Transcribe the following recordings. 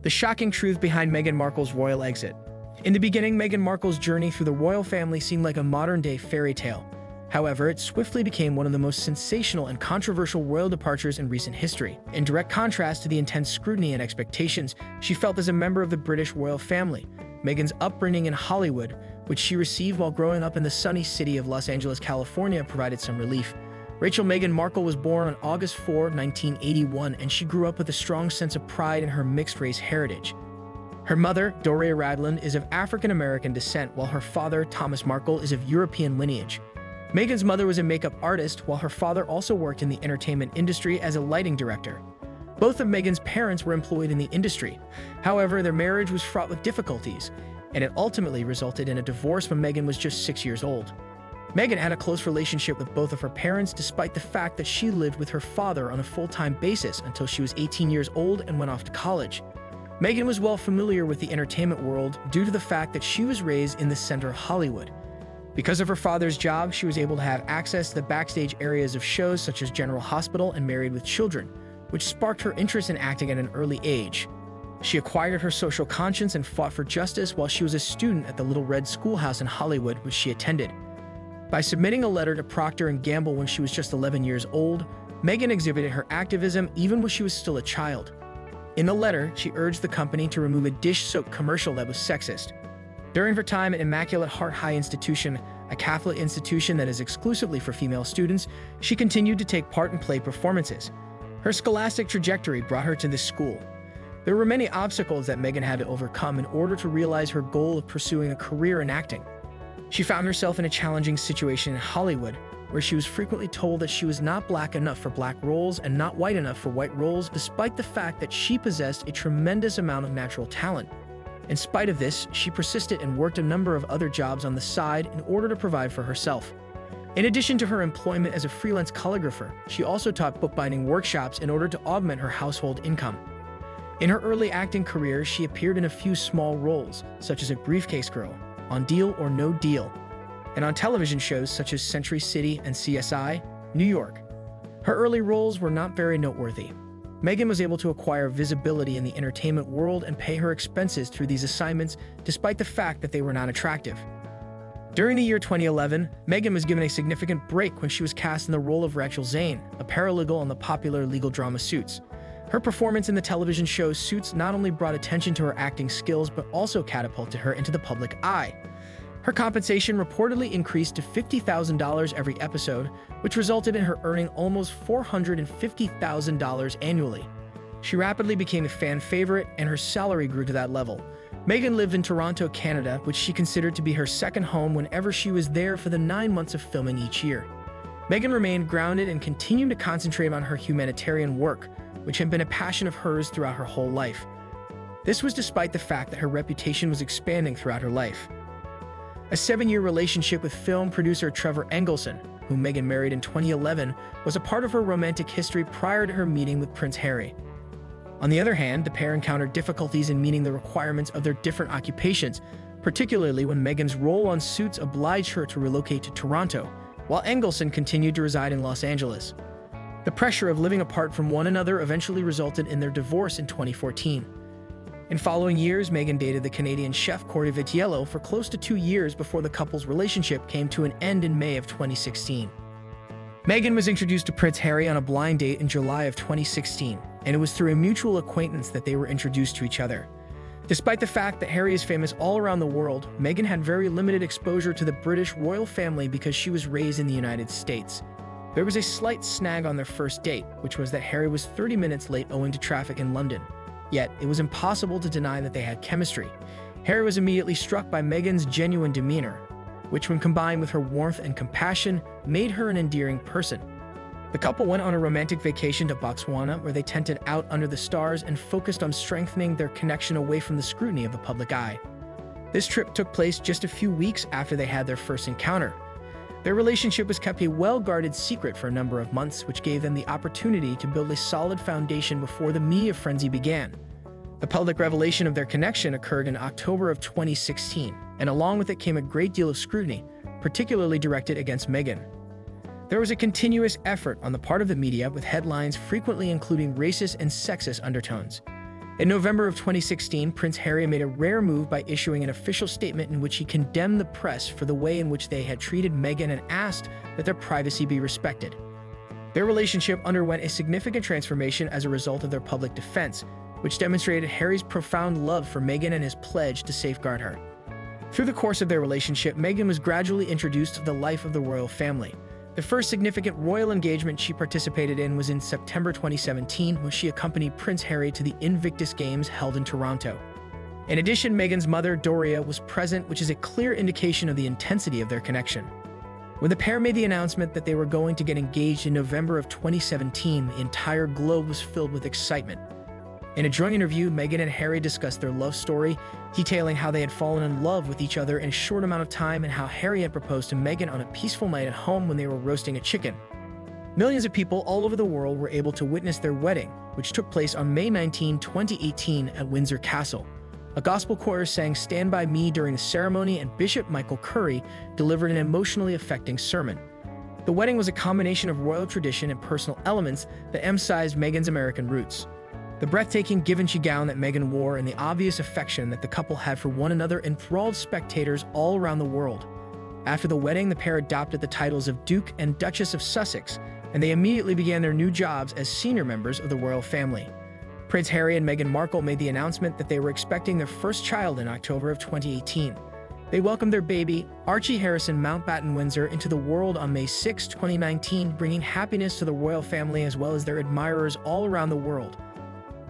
The shocking truth behind Meghan Markle's royal exit. In the beginning, Meghan Markle's journey through the royal family seemed like a modern-day fairy tale. However, it swiftly became one of the most sensational and controversial royal departures in recent history. In direct contrast to the intense scrutiny and expectations she felt as a member of the British royal family, Meghan's upbringing in Hollywood, which she received while growing up in the sunny city of Los Angeles, California, provided some relief. Rachel Meghan Markle was born on August 4, 1981, and she grew up with a strong sense of pride in her mixed-race heritage. Her mother, Doria Radlin, is of African-American descent, while her father, Thomas Markle, is of European lineage. Meghan's mother was a makeup artist, while her father also worked in the entertainment industry as a lighting director. Both of Meghan's parents were employed in the industry. However, their marriage was fraught with difficulties, and it ultimately resulted in a divorce when Meghan was just 6 years old. Meghan had a close relationship with both of her parents, despite the fact that she lived with her father on a full-time basis until she was 18 years old and went off to college. Meghan was well familiar with the entertainment world due to the fact that she was raised in the center of Hollywood. Because of her father's job, she was able to have access to the backstage areas of shows such as General Hospital and Married with Children, which sparked her interest in acting at an early age. She acquired her social conscience and fought for justice while she was a student at the Little Red Schoolhouse in Hollywood, which she attended. By submitting a letter to Procter & Gamble when she was just 11 years old, Meghan exhibited her activism even when she was still a child. In the letter, she urged the company to remove a dish soap commercial that was sexist. During her time at Immaculate Heart High Institution, a Catholic institution that is exclusively for female students, she continued to take part in play performances. Her scholastic trajectory brought her to this school. There were many obstacles that Meghan had to overcome in order to realize her goal of pursuing a career in acting. She found herself in a challenging situation in Hollywood, where she was frequently told that she was not black enough for black roles and not white enough for white roles, despite the fact that she possessed a tremendous amount of natural talent. In spite of this, she persisted and worked a number of other jobs on the side in order to provide for herself. In addition to her employment as a freelance calligrapher, she also taught bookbinding workshops in order to augment her household income. In her early acting career, she appeared in a few small roles, such as a briefcase girl, on Deal or No Deal, and on television shows such as Century City and CSI, New York. Her early roles were not very noteworthy. Meghan was able to acquire visibility in the entertainment world and pay her expenses through these assignments, despite the fact that they were not attractive. During the year 2011, Meghan was given a significant break when she was cast in the role of Rachel Zane, a paralegal on the popular legal drama Suits. Her performance in the television show Suits not only brought attention to her acting skills, but also catapulted her into the public eye. Her compensation reportedly increased to $50,000 every episode, which resulted in her earning almost $450,000 annually. She rapidly became a fan favorite, and her salary grew to that level. Meghan lived in Toronto, Canada, which she considered to be her second home whenever she was there for the 9 months of filming each year. Meghan remained grounded and continued to concentrate on her humanitarian work, which had been a passion of hers throughout her whole life. This was despite the fact that her reputation was expanding throughout her life. A 7-year relationship with film producer Trevor Engelson, whom Meghan married in 2011, was a part of her romantic history prior to her meeting with Prince Harry. On the other hand, the pair encountered difficulties in meeting the requirements of their different occupations, particularly when Meghan's role on Suits obliged her to relocate to Toronto, while Engelson continued to reside in Los Angeles. The pressure of living apart from one another eventually resulted in their divorce in 2014. In following years, Meghan dated the Canadian chef Corey Vitiello for close to 2 years before the couple's relationship came to an end in May of 2016. Meghan was introduced to Prince Harry on a blind date in July of 2016, and it was through a mutual acquaintance that they were introduced to each other. Despite the fact that Harry is famous all around the world, Meghan had very limited exposure to the British royal family because she was raised in the United States. There was a slight snag on their first date, which was that Harry was 30 minutes late owing to traffic in London. Yet, it was impossible to deny that they had chemistry. Harry was immediately struck by Meghan's genuine demeanor, which, when combined with her warmth and compassion, made her an endearing person. The couple went on a romantic vacation to Botswana, where they tented out under the stars and focused on strengthening their connection away from the scrutiny of the public eye. This trip took place just a few weeks after they had their first encounter. Their relationship was kept a well-guarded secret for a number of months, which gave them the opportunity to build a solid foundation before the media frenzy began. The public revelation of their connection occurred in October of 2016, and along with it came a great deal of scrutiny, particularly directed against Meghan. There was a continuous effort on the part of the media, with headlines frequently including racist and sexist undertones. In November of 2016, Prince Harry made a rare move by issuing an official statement in which he condemned the press for the way in which they had treated Meghan and asked that their privacy be respected. Their relationship underwent a significant transformation as a result of their public defense, which demonstrated Harry's profound love for Meghan and his pledge to safeguard her. Through the course of their relationship, Meghan was gradually introduced to the life of the royal family. The first significant royal engagement she participated in was in September 2017, when she accompanied Prince Harry to the Invictus Games held in Toronto. In addition, Meghan's mother, Doria, was present, which is a clear indication of the intensity of their connection. When the pair made the announcement that they were going to get engaged in November of 2017, the entire globe was filled with excitement. In a joint interview, Meghan and Harry discussed their love story, detailing how they had fallen in love with each other in a short amount of time and how Harry had proposed to Meghan on a peaceful night at home when they were roasting a chicken. Millions of people all over the world were able to witness their wedding, which took place on May 19, 2018 at Windsor Castle. A gospel choir sang "Stand By Me" during the ceremony, and Bishop Michael Curry delivered an emotionally affecting sermon. The wedding was a combination of royal tradition and personal elements that emphasized Meghan's American roots. The breathtaking Givenchy gown that Meghan wore and the obvious affection that the couple had for one another enthralled spectators all around the world. After the wedding, the pair adopted the titles of Duke and Duchess of Sussex, and they immediately began their new jobs as senior members of the royal family. Prince Harry and Meghan Markle made the announcement that they were expecting their first child in October of 2018. They welcomed their baby, Archie Harrison Mountbatten Windsor, into the world on May 6, 2019, bringing happiness to the royal family as well as their admirers all around the world.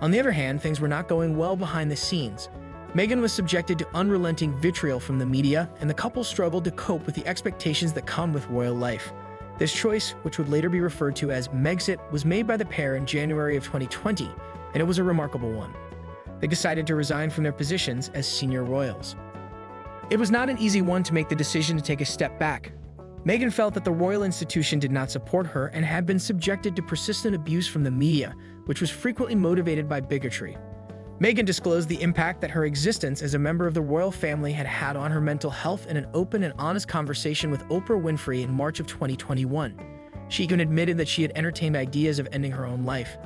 On the other hand, things were not going well behind the scenes. Meghan was subjected to unrelenting vitriol from the media, and the couple struggled to cope with the expectations that come with royal life. This choice, which would later be referred to as Megxit, was made by the pair in January of 2020, and it was a remarkable one. They decided to resign from their positions as senior royals. It was not an easy one to make the decision to take a step back. Meghan felt that the royal institution did not support her and had been subjected to persistent abuse from the media, which was frequently motivated by bigotry. Meghan disclosed the impact that her existence as a member of the royal family had had on her mental health in an open and honest conversation with Oprah Winfrey in March of 2021. She even admitted that she had entertained ideas of ending her own life.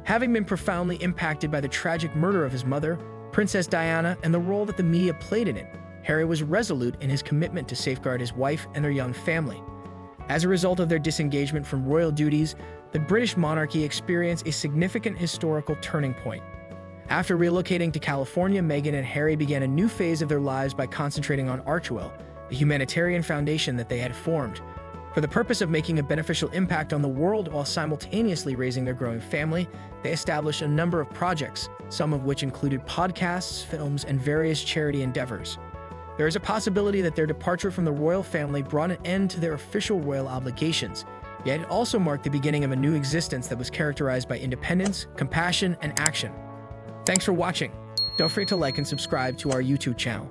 Having been profoundly impacted by the tragic murder of his mother, Princess Diana, and the role that the media played in it, Harry was resolute in his commitment to safeguard his wife and their young family. As a result of their disengagement from royal duties, the British monarchy experienced a significant historical turning point. After relocating to California, Meghan and Harry began a new phase of their lives by concentrating on Archewell, a humanitarian foundation that they had formed. For the purpose of making a beneficial impact on the world while simultaneously raising their growing family, they established a number of projects, some of which included podcasts, films, and various charity endeavors. There is a possibility that their departure from the royal family brought an end to their official royal obligations, yet it also marked the beginning of a new existence that was characterized by independence, compassion, and action. Thanks for watching. Don't forget to like and subscribe to our YouTube channel.